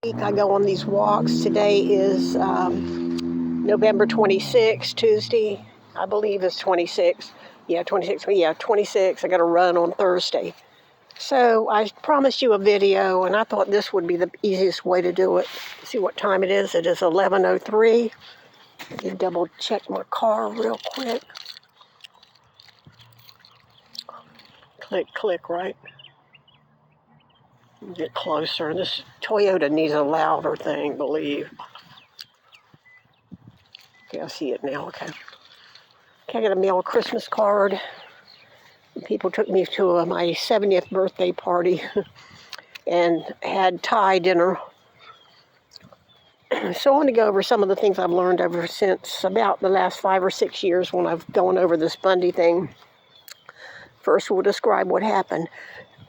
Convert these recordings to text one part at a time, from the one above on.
I go on these walks. Today is November 26th, Tuesday. I believe it's 26. Yeah, 26. Yeah, 26. I got to run on Thursday. So I promised you a video, and I thought this would be the easiest way to do it. See what time it is. It is 11:03. Let me double check my car real quick. Click, right? Get closer. This Toyota needs a louder thing, believe. Okay, I see it now. Okay, I got to mail a Christmas card. People took me to my 70th birthday party and had Thai dinner. So I want to go over some of the things I've learned ever since about the last 5 or 6 years when I've gone over this Bundy thing. First, we'll describe what happened.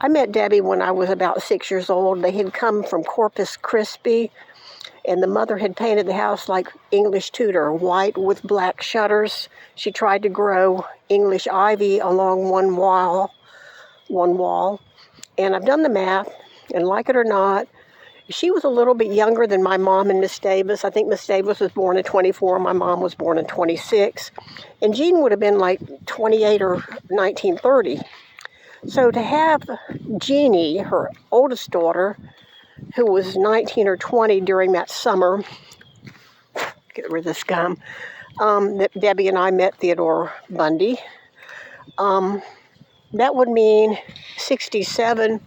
I met Debbie when I was about 6 years old. They had come from Corpus Christi, and the mother had painted the house like English Tudor, white with black shutters. She tried to grow English ivy along one wall. And I've done the math, and like it or not, she was a little bit younger than my mom and Miss Davis. I think Miss Davis was born in 24. My mom was born in 26. And Jean would have been like 28 or 1930. So to have Jeannie, her oldest daughter, who was 19 or 20 during that summer, get rid of this gum, that Debbie and I met Theodore Bundy, that would mean 67,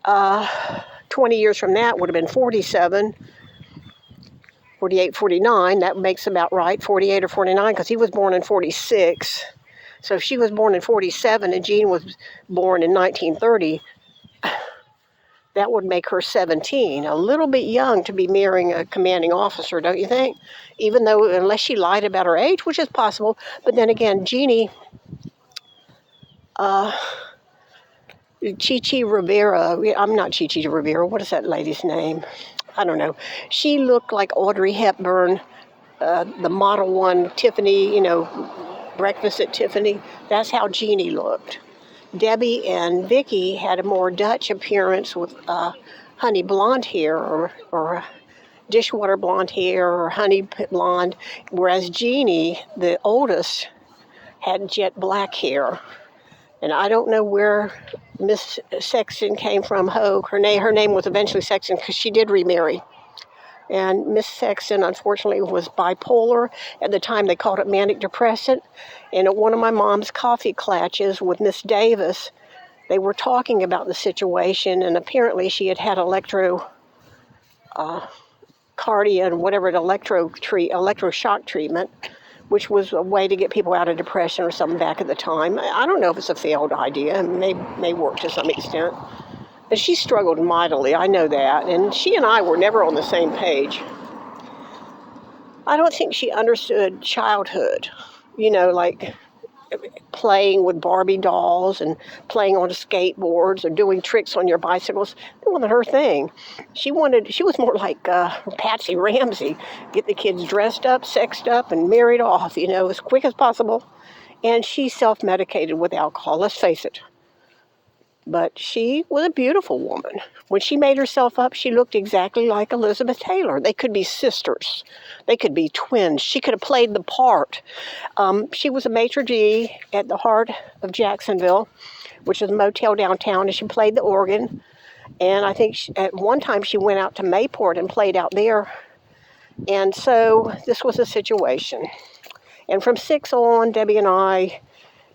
20 years from that would have been 47, 48, 49. That makes about right, 48 or 49, because he was born in 46. So if she was born in 47 and Jean was born in 1930, that would make her 17. A little bit young to be marrying a commanding officer, don't you think? Even though, unless she lied about her age, which is possible. But then again, Jeannie, Chichi Rivera, I'm not Chichi Rivera, what is that lady's name? I don't know. She looked like Audrey Hepburn, the Model 1 Tiffany, Breakfast at Tiffany. That's how Jeannie looked. Debbie and Vicky had a more Dutch appearance with honey blonde hair or dishwater blonde hair or honey blonde, whereas Jeannie, the oldest, had jet black hair. And I don't know where Miss Sexton came from, Hogue. Her name was eventually Sexton because she did remarry. And Miss Sexton, unfortunately, was bipolar. At the time, they called it manic depressant. And at one of my mom's coffee clatches with Miss Davis, they were talking about the situation, and apparently she had had electroshock treatment, which was a way to get people out of depression or something back at the time. I don't know if it's a failed idea. It may work to some extent. But she struggled mightily, I know that. And she and I were never on the same page. I don't think she understood childhood, like playing with Barbie dolls and playing on skateboards or doing tricks on your bicycles. That wasn't her thing. She was more like Patsy Ramsey, get the kids dressed up, sexed up, and married off, as quick as possible. And she self-medicated with alcohol, let's face it. But she was a beautiful woman. When she made herself up, she looked exactly like Elizabeth Taylor. They could be sisters. They could be twins. She could have played the part. She was a maitre d' at the Heart of Jacksonville, which is a motel downtown, and she played the organ. And I think at one time she went out to Mayport and played out there. And so this was a situation. And from 6 on, Debbie and I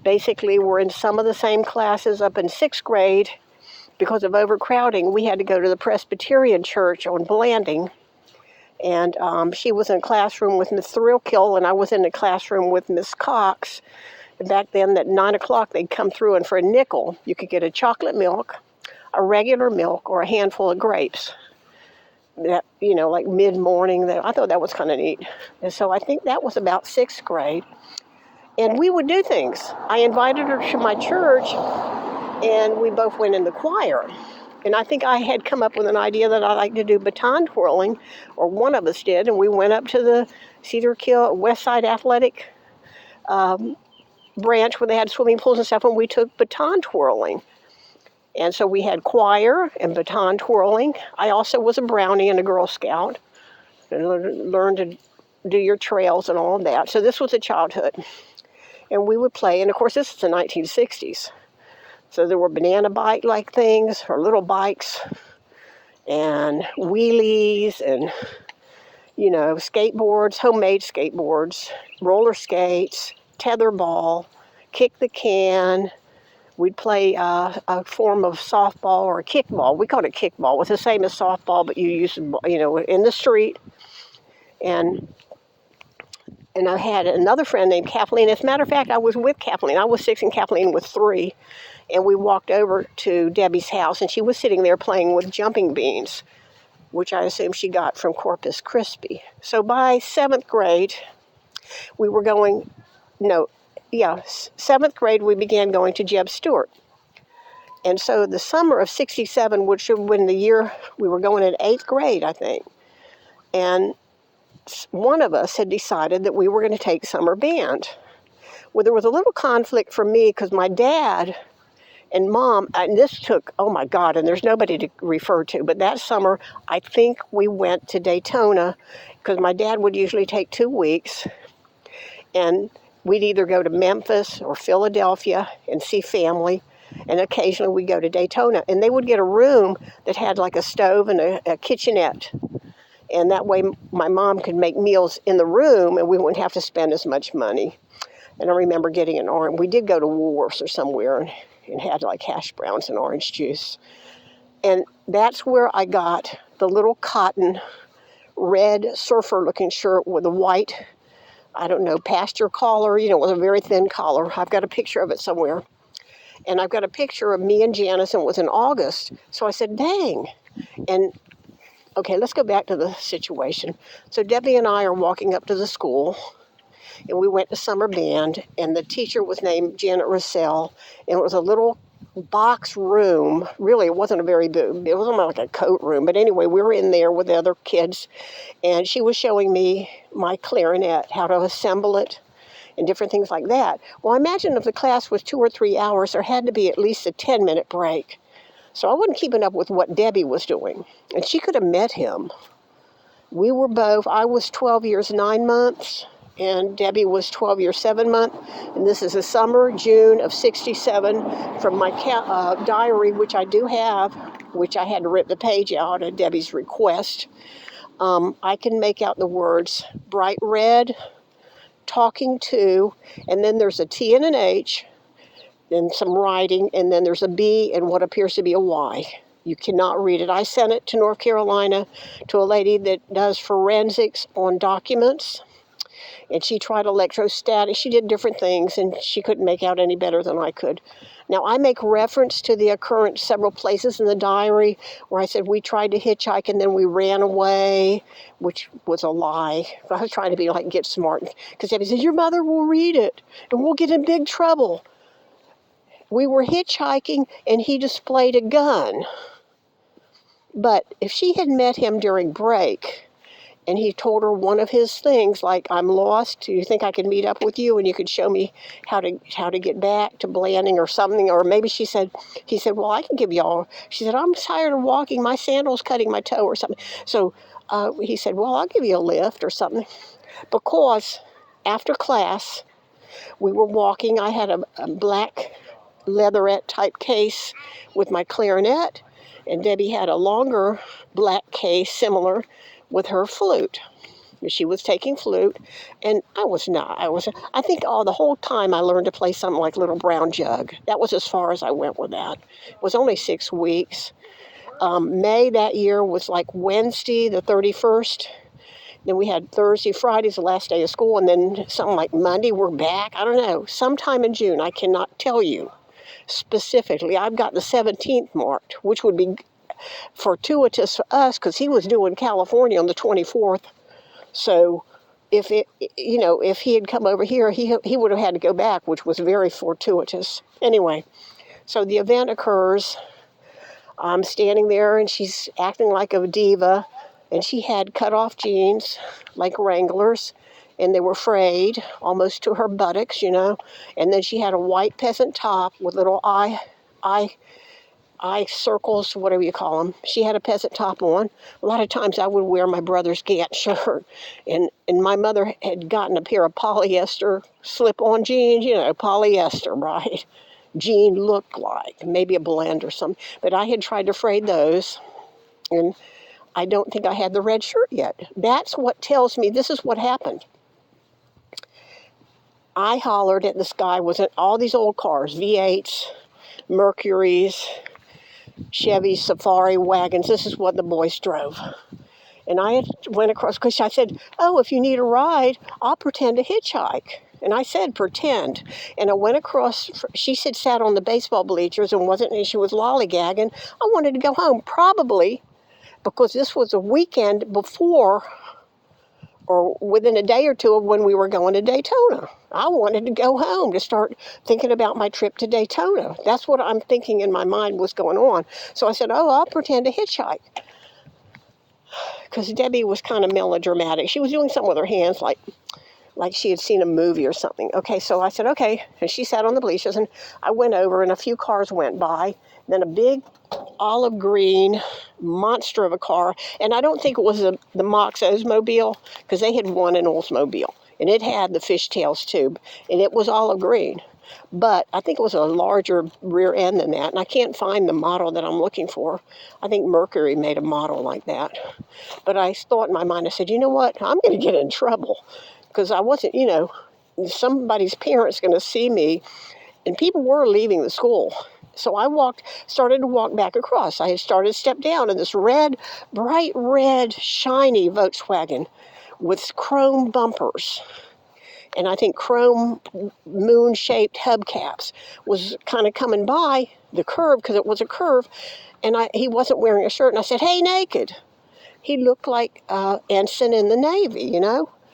basically were in some of the same classes up in 6th grade. Because of overcrowding, we had to go to the Presbyterian church on Blanding. And she was in a classroom with Miss Thrillkill, and I was in a classroom with Miss Cox. And back then, at 9 o'clock, they'd come through, and for a nickel, you could get a chocolate milk, a regular milk, or a handful of grapes. That, like mid-morning. I thought that was kind of neat. And so I think that was about 6th grade. And we would do things. I invited her to my church, and we both went in the choir. And I think I had come up with an idea that I like to do baton twirling, or one of us did, and we went up to the Cedar Kill West Side Athletic branch where they had swimming pools and stuff, and we took baton twirling. And so we had choir and baton twirling. I also was a brownie and a Girl Scout and learned to do your trails and all of that. So this was a childhood. And we would play, and of course this is the 1960s. So there were banana bike-like things, or little bikes, and wheelies, and, skateboards, homemade skateboards, roller skates, tetherball, kick the can. We'd play a form of softball or a kickball. We called it kickball. It was the same as softball, but you used, in the street. And I had another friend named Kathleen. As a matter of fact, I was with Kathleen. I was 6 and Kathleen was 3. And we walked over to Debbie's house, and she was sitting there playing with jumping beans, which I assume she got from Corpus Christi. So by 7th grade, we were going, 7th grade, we began going to Jeb Stewart. And so the summer of 67, which was when the year we were going in 8th grade, I think. And one of us had decided that we were going to take summer band. Well, there was a little conflict for me because my dad and Mom, and this took, oh my God, and there's nobody to refer to, but that summer, I think we went to Daytona because my dad would usually take 2 weeks, and we'd either go to Memphis or Philadelphia and see family, and occasionally we'd go to Daytona, and they would get a room that had like a stove and a kitchenette, and that way my mom could make meals in the room, and we wouldn't have to spend as much money. And I remember getting an orange. We did go to Woolworths or somewhere and had like hash browns and orange juice. And that's where I got the little cotton red surfer-looking shirt with a white, pasture collar, with a very thin collar. I've got a picture of it somewhere. And I've got a picture of me and Janice, and it was in August. So I said, dang. And, okay, let's go back to the situation. So Debbie and I are walking up to the school, and we went to summer band, and the teacher was named Janet Russell, and it was a little box room. Really, it wasn't a very big, it wasn't like a coat room, but anyway, we were in there with the other kids, and she was showing me my clarinet, how to assemble it, and different things like that. Well, imagine if the class was 2 or 3 hours, there had to be at least a 10-minute break. So I wasn't keeping up with what Debbie was doing, and she could have met him. I was 12 years, 9 months, and Debbie was 12 years, 7 months. And this is the summer, June of 67, from my diary, which I do have, which I had to rip the page out at Debbie's request. I can make out the words bright red, talking to, and then there's a T and an H, and some writing, and then there's a B and what appears to be a Y. You cannot read it. I sent it to North Carolina to a lady that does forensics on documents. And she tried electrostatic. She did different things, and she couldn't make out any better than I could. Now, I make reference to the occurrence several places in the diary where I said we tried to hitchhike and then we ran away, which was a lie. I was trying to get smart, because Debbie said, your mother will read it, and we'll get in big trouble. We were hitchhiking, and he displayed a gun. But if she had met him during break, and he told her one of his things, like, I'm lost, do you think I could meet up with you and you could show me how to get back to Blanding or something? Or maybe he said, well, I can give you all. She said, I'm tired of walking, my sandal's cutting my toe or something. So he said, well, I'll give you a lift or something. Because after class, we were walking. I had a black leatherette type case with my clarinet, and Debbie had a longer black case similar with her flute. She was taking flute, and I was not. I think the whole time I learned to play something like Little Brown Jug. That was as far as I went with that. It was only 6 weeks. May that year was like Wednesday, the 31st. Then we had Thursday, Friday's the last day of school, and then something like Monday, we're back. I don't know. Sometime in June, I cannot tell you specifically. I've got the 17th marked, which would be fortuitous for us because he was due in California on the 24th. So if he had come over here, he would have had to go back, which was very fortuitous. Anyway, so the event occurs. I'm standing there, and she's acting like a diva, and she had cut-off jeans, like Wranglers, and they were frayed almost to her buttocks, and then she had a white peasant top with little eye eye circles, whatever you call them. She had a peasant top on. A lot of times I would wear my brother's Gant shirt. And my mother had gotten a pair of polyester slip-on jeans, polyester, right? Jean looked like, maybe a blend or something. But I had tried to braid those, and I don't think I had the red shirt yet. That's what tells me this is what happened. I hollered at this guy, was in all these old cars, V8s, Mercurys, Chevy Safari wagons. This is what the boys drove. And I went across, because I said, oh, if you need a ride, I'll pretend to hitchhike. And I said, pretend. And I went across, she said sat on the baseball bleachers and she was lollygagging. I wanted to go home, probably because this was a weekend before or within a day or two of when we were going to Daytona. I wanted to go home to start thinking about my trip to Daytona. That's what I'm thinking in my mind was going on. So I said, oh, I'll pretend to hitchhike. Because Debbie was kind of melodramatic. She was doing something with her hands like she had seen a movie or something. Okay, so I said, okay. And she sat on the bleachers, and I went over, and a few cars went by. Then a big olive green monster of a car, and I don't think it was the Mox Oldsmobile, because they had won an Oldsmobile, and it had the fishtails tube, and it was olive green. But I think it was a larger rear end than that, and I can't find the model that I'm looking for. I think Mercury made a model like that. But I thought in my mind, I said, you know what, I'm going to get in trouble, because I wasn't, somebody's parents going to see me, and people were leaving the school. So I started to walk back across. I had started to step down in this bright red, shiny Volkswagen with chrome bumpers. And I think chrome moon-shaped hubcaps was kind of coming by the curve, because it was a curve, and he wasn't wearing a shirt. And I said, hey, naked. He looked like ensign in the Navy,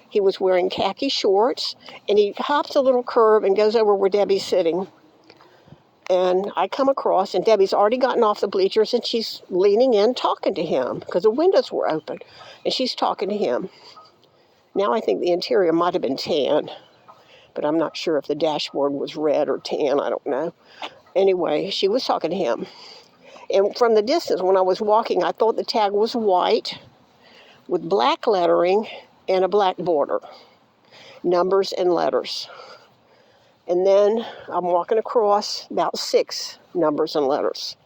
He was wearing khaki shorts, and he hops a little curve and goes over where Debbie's sitting. And I come across, and Debbie's already gotten off the bleachers, and she's leaning in talking to him because the windows were open, and she's talking to him. Now I think the interior might have been tan, but I'm not sure if the dashboard was red or tan. I don't know. Anyway, she was talking to him. And from the distance, when I was walking, I thought the tag was white with black lettering and a black border, numbers and letters. And then I'm walking across about 6 numbers and letters.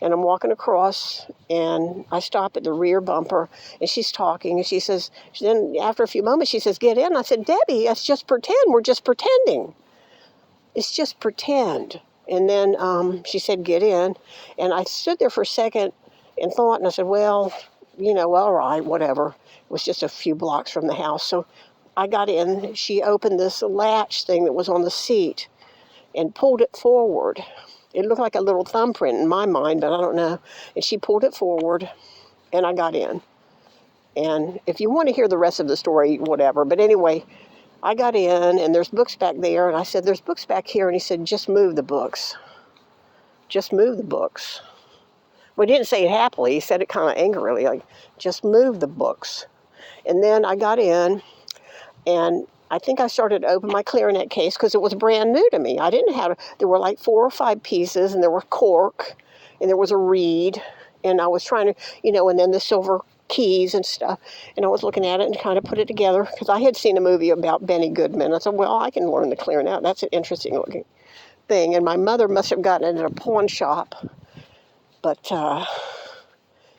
And I'm walking across, and I stop at the rear bumper, and she's talking, and she says, then after a few moments, she says, get in. I said, Debbie, that's just pretend. We're just pretending. It's just pretend. And then she said, get in. And I stood there for a second and thought, and I said, well, all right, whatever. It was just a few blocks from the house. So I got in. She opened this latch thing that was on the seat and pulled it forward. It looked like a little thumbprint in my mind, but I don't know. And she pulled it forward, and I got in. And if you want to hear the rest of the story, whatever. But anyway, I got in, and there's books back there. And I said, there's books back here. And he said, just move the books. Just move the books. Well, he didn't say it happily. He said it kind of angrily, like, just move the books. And then I got in, and I think I started to open my clarinet case because it was brand new to me. I didn't have, there were like 4 or 5 pieces, and there were cork, and there was a reed, and I was trying to, and then the silver keys and stuff. And I was looking at it and kind of put it together because I had seen a movie about Benny Goodman. I said, well, I can learn the clarinet. That's an interesting looking thing. And my mother must have gotten it at a pawn shop. But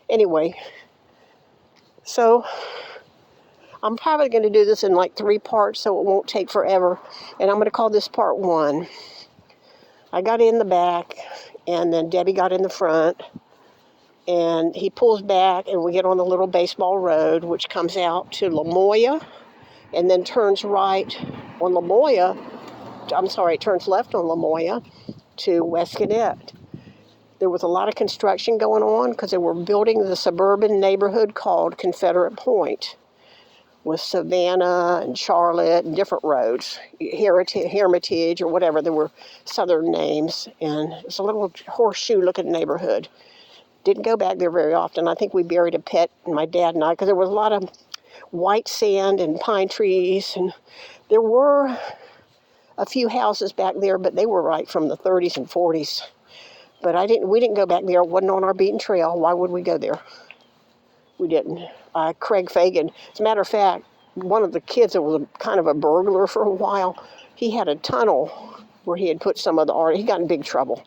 anyway, so I'm probably going to do this in like 3 parts so it won't take forever. And I'm going to call this part 1. I got in the back, and then Debbie got in the front. And he pulls back, and we get on the little baseball road, which comes out to La Moya, and then turns right on La Moya. It turns left on La Moya to West Gannett. There was a lot of construction going on because they were building the suburban neighborhood called Confederate Point, with Savannah and Charlotte and different roads, Hermitage or whatever. There were southern names, and it's a little horseshoe-looking neighborhood. Didn't go back there very often. I think we buried a pet, my dad and I, because there was a lot of white sand and pine trees, and there were a few houses back there, but they were right from the 30s and 40s. But we didn't go back there. It wasn't on our beaten trail. Why would we go there? We didn't. Craig Fagan, as a matter of fact, one of the kids that was kind of a burglar for a while, he had a tunnel where he had put some of the art. He got in big trouble,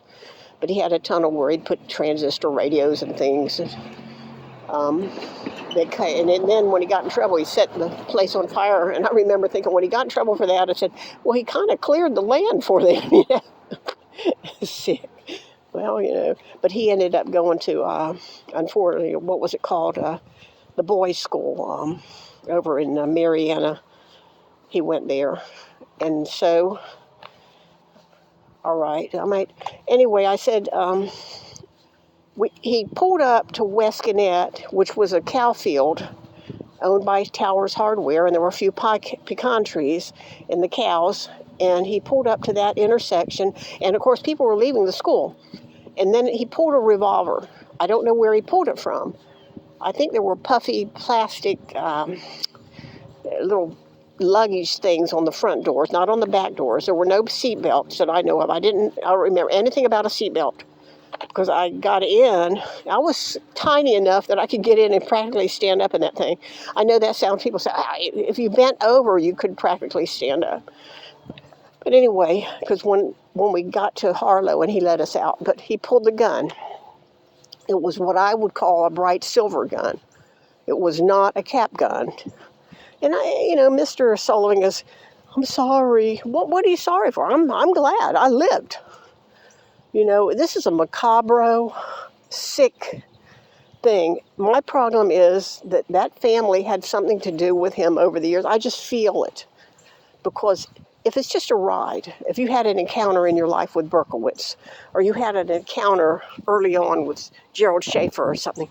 but he had a tunnel where he'd put transistor radios and things. And then when he got in trouble, he set the place on fire. And I remember thinking, when he got in trouble for that, I said, well, he kind of cleared the land for them. Sick. Well, but he ended up going to, unfortunately, what was it called? The boys' school over in Mariana. He went there. And so, all right, anyway, I said, he pulled up to West Gannett, which was a cow field owned by Towers Hardware, and there were a few pecan trees in the cows, and he pulled up to that intersection, and of course people were leaving the school, and then he pulled a revolver. I don't know where he pulled it from. I think there were puffy plastic little luggage things on the front doors, not on the back doors. There were no seat belts that I know of. I don't remember anything about a seat belt, because I got in. I was tiny enough that I could get in and practically stand up in that thing. I know that sounds, people say, if you bent over, you could practically stand up. But anyway, because when we got to Harlow and he let us out, but he pulled the gun. It was what I would call a bright silver gun. It was not a cap gun. And Mr. Sullivan goes, I'm sorry. What are you sorry for? I'm glad I lived. This is a macabre, sick thing. My problem is that family had something to do with him over the years. I just feel it. Because if it's just a ride, if you had an encounter in your life with Berkowitz, or you had an encounter early on with Gerald Schaefer or something,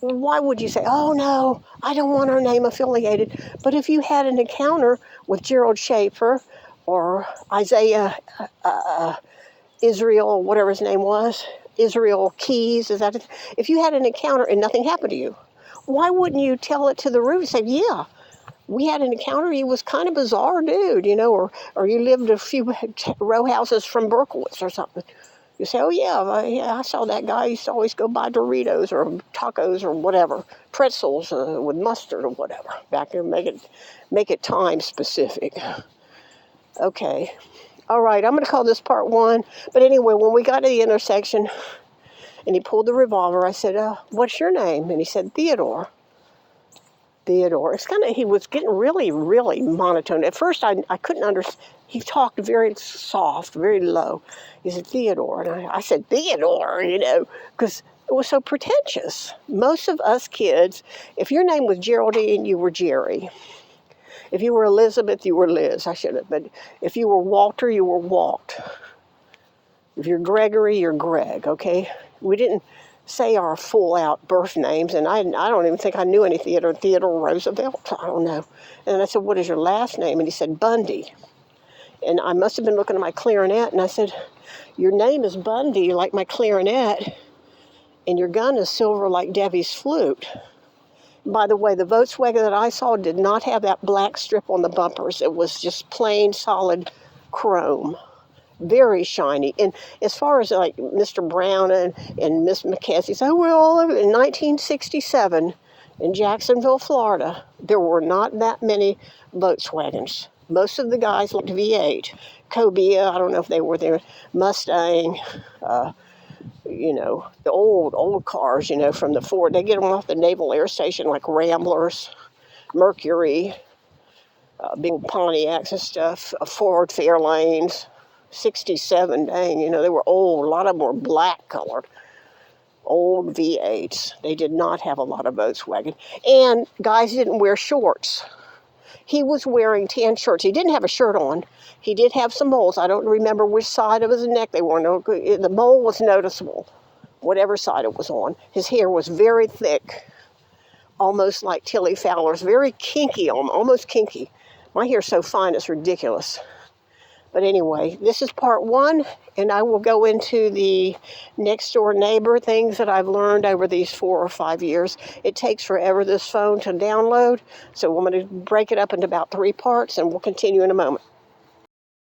why would you say, oh no, I don't want our name affiliated? But if you had an encounter with Gerald Schaefer or Isaiah Israel, whatever his name was, Israel Keys, if you had an encounter and nothing happened to you, why wouldn't you tell it to the room and say, yeah, we had an encounter, he was kind of bizarre dude, or you lived a few row houses from Berkowitz or something. You say, oh yeah, I saw that guy, he used to always go buy Doritos or tacos or whatever, pretzels with mustard or whatever. Back there, make it time specific. Okay. All right, I'm going to call this part one. But anyway, when we got to the intersection and he pulled the revolver, I said, what's your name? And he said, Theodore. It's he was getting really, really monotone. At first, I couldn't understand. He talked very soft, very low. He said, Theodore. And I said, Theodore, because it was so pretentious. Most of us kids, if your name was Geraldine, you were Jerry. If you were Elizabeth, you were Liz. I should have. But if you were Walter, you were Walt. If you're Gregory, you're Greg, okay? We didn't say our full-out birth names, and I don't even think I knew any Theodore Roosevelt. I don't know. And I said, what is your last name? And he said, Bundy. And I must have been looking at my clarinet, and I said, your name is Bundy, like my clarinet, and your gun is silver like Debbie's flute. By the way, the Volkswagen that I saw did not have that black strip on the bumpers. It was just plain, solid chrome. Very shiny. And as far as like Mr. Brown and Miss McKessie say, we're all over. In 1967 in Jacksonville, Florida, there were not that many Volkswagens. Most of the guys looked V8. Cobia, I don't know if they were there. Mustang, the old cars, from the Ford. They get them off the Naval Air Station, like Ramblers, Mercury, big Pontiacs and stuff, Ford Fairlanes, 67, dang, they were old. A lot of them were black colored. Old V8s. They did not have a lot of Volkswagen. And guys didn't wear shorts. He was wearing tan shirts. He didn't have a shirt on. He did have some moles. I don't remember which side of his neck they were. No, the mole was noticeable, whatever side it was on. His hair was very thick, almost like Tilly Fowler's. Very kinky, almost kinky. My hair's so fine, it's ridiculous. But anyway, this is part one, and I will go into the next door neighbor things that I've learned over these 4 or 5 years. It takes forever, this phone, to download, so I'm going to break it up into about 3 parts, and we'll continue in a moment.